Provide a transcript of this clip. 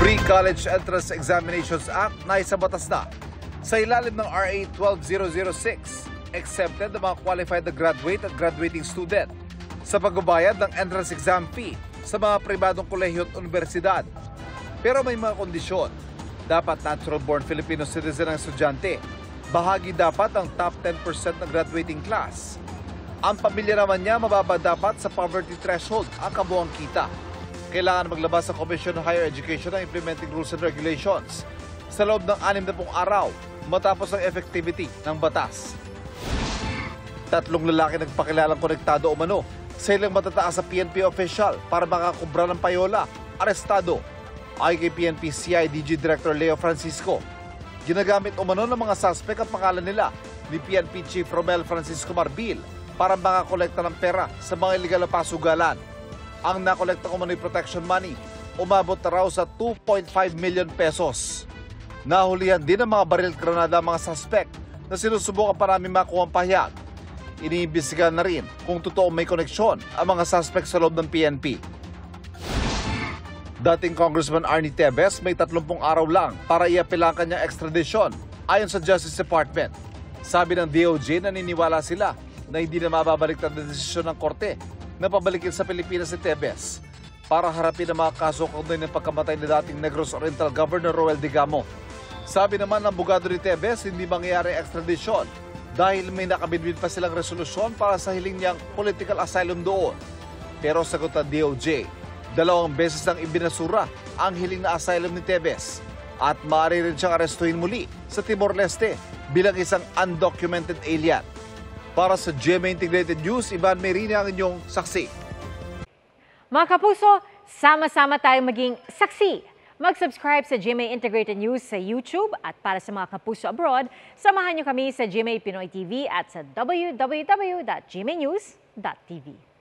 Free College Entrance Examinations Act na isabatas na. Sa ilalim ng RA 12006, exempted ang mga qualified na graduate at graduating student sa pagbabayad ng entrance exam fee sa mga pribadong kolehiyo at universidad. Pero may mga kondisyon. Dapat natural-born Filipino citizen ang estudyante. Bahagi dapat ang top 10% ng graduating class. Ang pamilya naman niya mababa dapat sa poverty threshold ang kabuuang kita. Kailangan maglabas sa Commission on Higher Education ng implementing rules and regulations sa loob ng 60 araw matapos ang effectivity ng batas. 3 lalaki nagpakilalang konektado umano sa ilang matataas sa PNP official para makakubra ng payola, arestado. Ayon kay PNP CIDG Director Leo Francisco, ginagamit umano ng mga suspect ang pangalan nila ni PNP Chief Romel Francisco Marbil para makakolekta ng pera sa mga illegal na pasugalan. Ang nakolekta umano'y protection money umabot na raw sa 2.5 million pesos. Nahulihan din ang mga baril at granada ang mga suspect na sinusubukan pa namin makuha ang pahayag. Iniimbestigahan na rin kung totoo may koneksyon ang mga suspect sa loob ng PNP. Dating Congressman Arnie Tevez may 30 araw lang para iapila ang kanyang extradition ayon sa Justice Department. Sabi ng DOJ, naniniwala sila na hindi na mababaliktad ang desisyon ng korte na pabalikin sa Pilipinas si Tevez para harapin ang mga kaso kaugnay ng pagkamatay ni dating Negros Oriental Governor Roel Digamo. Sabi naman ng abogado ni Tevez, hindi mangyayari extradition dahil may nakabidbid pa silang resolusyon para sa hiling niyang political asylum doon. Pero sagot ng DOJ, 2 beses nang ibinasura ang hiling na asylum ni Tevez at maaari rin siyang arestuhin muli sa Timor-Leste bilang isang undocumented alien. Para sa GMA Integrated News, Ivan Merina ang inyong saksi. Mga kapuso, sama-sama tayong maging saksi. Mag-subscribe sa GMA Integrated News sa YouTube at para sa mga kapuso abroad, samahan niyo kami sa GMA Pinoy TV at sa www.gmanews.tv.